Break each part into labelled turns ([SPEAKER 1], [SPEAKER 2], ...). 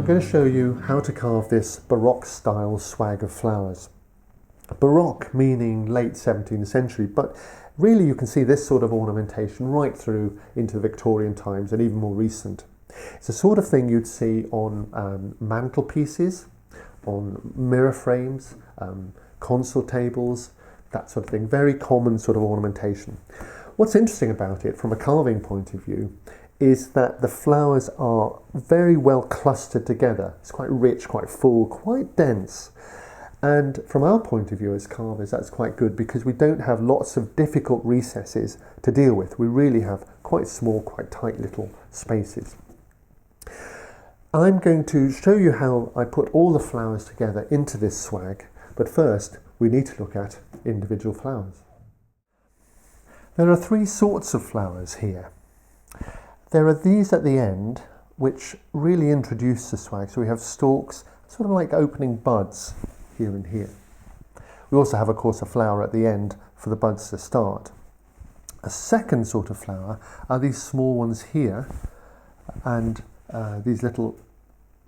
[SPEAKER 1] going to show you how to carve this Baroque-style swag of flowers. Baroque meaning late 17th century, but really you can see this sort of ornamentation right through into the Victorian times and even more recent. It's the sort of thing you'd see on mantelpieces, on mirror frames, console tables, that sort of thing. Very common sort of ornamentation. What's interesting about it from a carving point of view is that the flowers are very well clustered together. It's quite rich, quite full, quite dense. And from our point of view as carvers, that's quite good because we don't have lots of difficult recesses to deal with. We really have quite small, quite tight little spaces. I'm going to show you how I put all the flowers together into this swag, but first we need to look at individual flowers. There are three sorts of flowers here. There are these at the end, which really introduce the swag. So we have stalks, sort of like opening buds here and here. We also have, of course, a flower at the end for the buds to start. A second sort of flower are these small ones here, and these little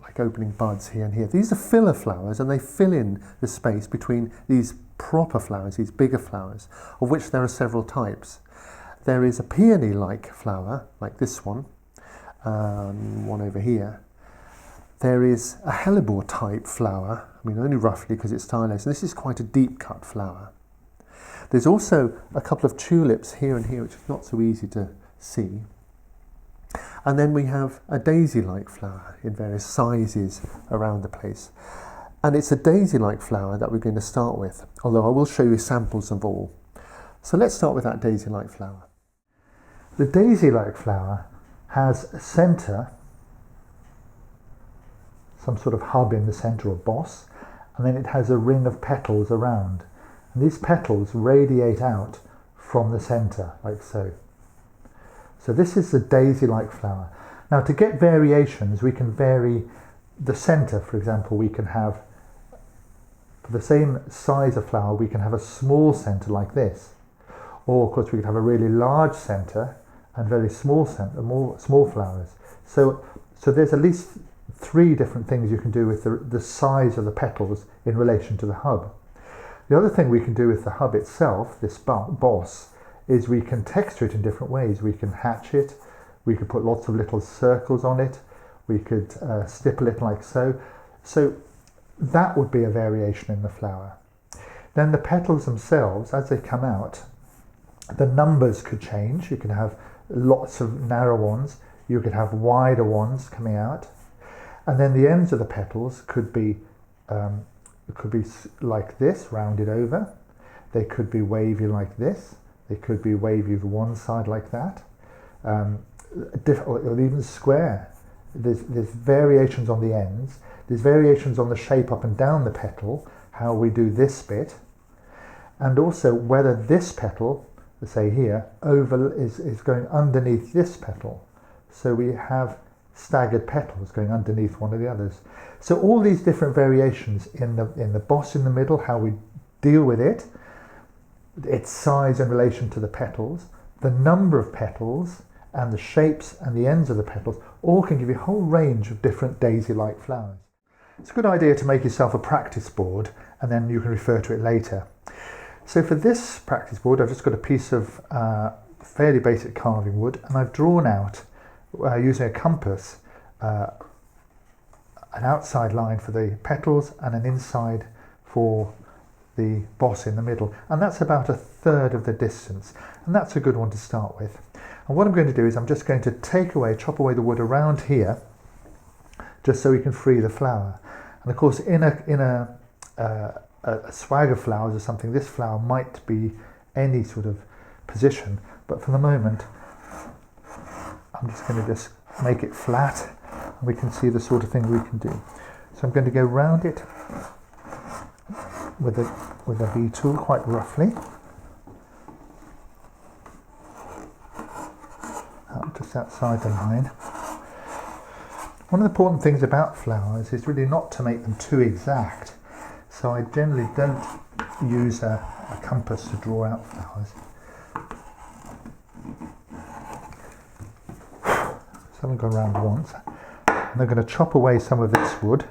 [SPEAKER 1] like opening buds here and here. These are filler flowers, and they fill in the space between these proper flowers, these bigger flowers, of which there are several types. There is a peony-like flower, like this one, one over here. There is a hellebore type flower, I mean only roughly because it's stylized, and this is quite a deep cut flower. There's also a couple of tulips here and here, which is not so easy to see. And then we have a daisy-like flower in various sizes around the place. And it's a daisy-like flower that we're going to start with, although I will show you samples of all. So let's start with that daisy-like flower. The daisy-like flower has a centre, some sort of hub in the centre or boss, and then it has a ring of petals around. And these petals radiate out from the centre, like so. So this is the daisy-like flower. Now to get variations, we can vary the centre. For example, we can have, for the same size of flower, we can have a small centre like this. Or of course we could have a really large centre and very small centre, small flowers. So there's at least three different things you can do with the size of the petals in relation to the hub. The other thing we can do with the hub itself, this boss, is we can texture it in different ways. We can hatch it, we could put lots of little circles on it, we could stipple it like so. So that would be a variation in the flower. Then the petals themselves, as they come out, the numbers could change. You can have lots of narrow ones, you could have wider ones coming out, and then the ends of the petals could be like this, rounded over. They could be wavy like this. They could be wavy with one side like that, or even square. There's variations on the ends. There's variations on the shape up and down the petal, how we do this bit, and also whether this petal, say here, is going underneath this petal. So we have staggered petals going underneath one of the others. So all these different variations in the boss in the middle, how we deal with it, its size in relation to the petals, the number of petals, and the shapes and the ends of the petals, all can give you a whole range of different daisy-like flowers. It's a good idea to make yourself a practice board, and then you can refer to it later. So for this practice board, I've just got a piece of fairly basic carving wood, and I've drawn out, using a compass, an outside line for the petals and an inside for the boss in the middle. And that's about a third of the distance. And that's a good one to start with. And what I'm going to do is I'm just going to chop away the wood around here, just so we can free the flower. And of course, in a swag of flowers or something, this flower might be any sort of position, but for the moment I'm just going to make it flat, and we can see the sort of thing we can do. So I'm going to go round it with a V tool quite roughly, just outside the line. One of the important things about flowers is really not to make them too exact. So I generally don't use a compass to draw out flowers. So I've gone around once. And I'm going to chop away some of this wood.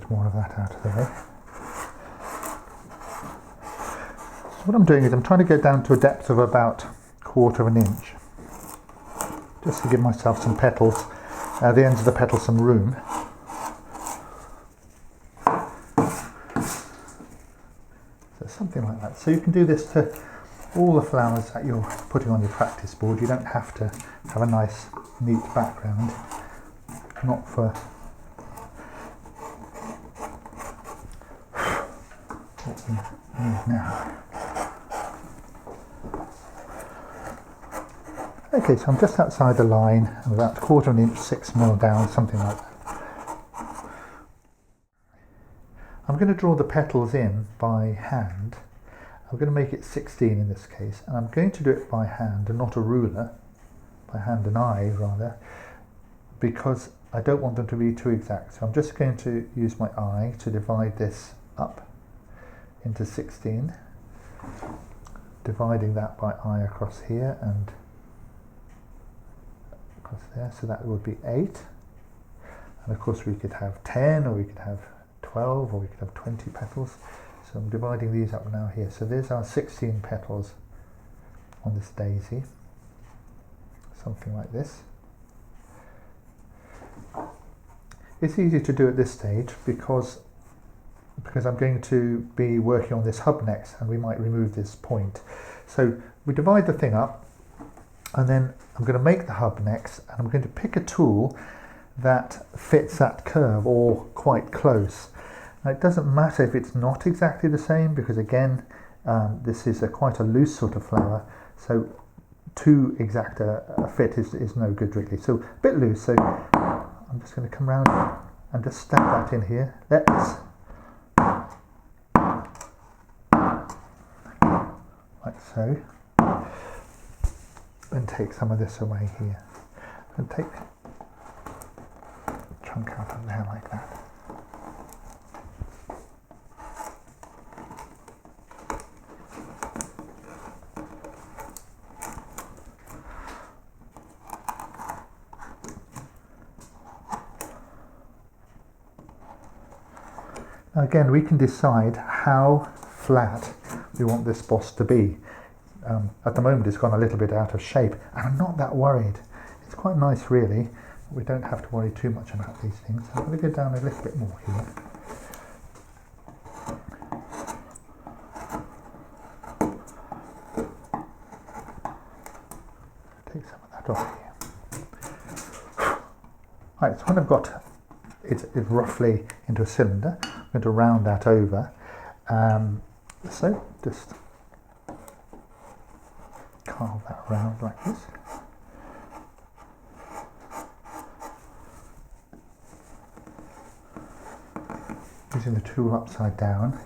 [SPEAKER 1] More of that out of the way. So what I'm doing is I'm trying to get down to a depth of about 1/4 of an inch, just to give myself some petals, the ends of the petals some room. So something like that. So you can do this to all the flowers that you're putting on your practice board. You don't have to have a nice neat background, not for now. Okay, so I'm just outside the line, about 1/4 of an inch, 6mm down, something like that. I'm going to draw the petals in by hand. I'm going to make it 16 in this case, and I'm going to do it by hand and not a ruler, by hand and eye rather, because I don't want them to be too exact. So I'm just going to use my eye to divide this up into 16, dividing that by eye across here and across there, so that would be 8. And of course we could have 10, or we could have 12, or we could have 20 petals. So I'm dividing these up now here. So there's our 16 petals on this daisy, something like this. It's easy to do at this stage because I'm going to be working on this hub next, and we might remove this point. So we divide the thing up, and then I'm going to make the hub next, and I'm going to pick a tool that fits that curve or quite close. Now it doesn't matter if it's not exactly the same, because again this is quite a loose sort of flower, so too exact a fit is no good really. So a bit loose, so I'm just going to come round and just stab that in here. Like so, and take some of this away here, and take a chunk out of there like that. Now again, we can decide how flat we want this boss to be. At the moment it's gone a little bit out of shape, and I'm not that worried. It's quite nice really. We don't have to worry too much about these things. I'm going to go down a little bit more here. Take some of that off here. Right, so when I've got it roughly into a cylinder, I'm going to round that over. So just carve that round like this. Using the tool upside down.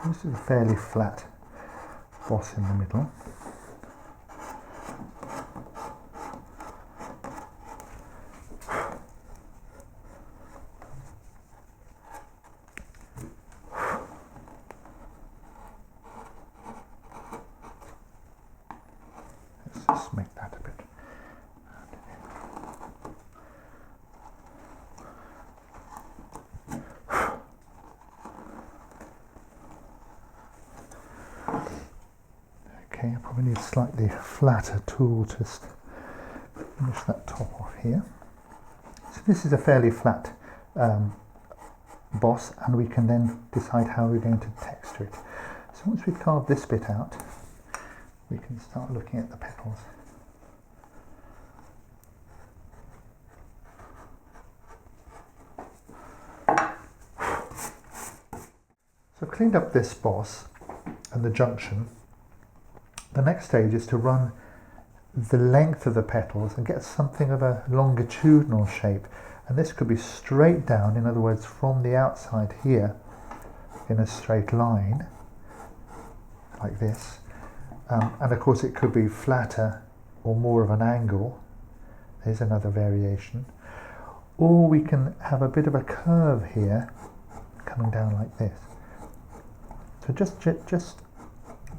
[SPEAKER 1] This is a fairly flat boss in the middle. Let's just make that a bit. Okay, I probably need a slightly flatter tool to finish that top off here. So this is a fairly flat boss, and we can then decide how we're going to texture it. So once we've carved this bit out, we can start looking at the petals. I've cleaned up this boss and the junction. The next stage is to run the length of the petals and get something of a longitudinal shape. And this could be straight down, in other words, from the outside here in a straight line, like this. And of course it could be flatter or more of an angle. There's another variation. Or we can have a bit of a curve here coming down like this. So just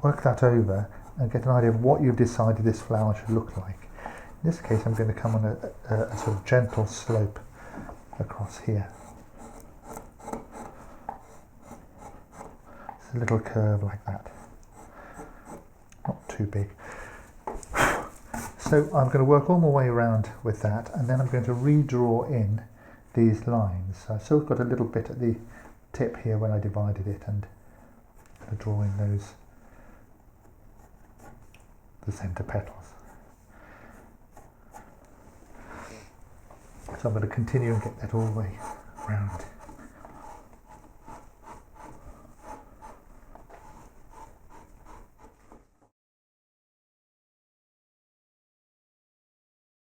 [SPEAKER 1] work that over and get an idea of what you've decided this flower should look like. In this case I'm going to come on a sort of gentle slope across here. It's a little curve like that. Not too big. So I'm going to work all my way around with that, and then I'm going to redraw in these lines. So I've still got a little bit at the tip here when I divided it, and I'm going to draw in those, the centre petals. So I'm going to continue and get that all the way around.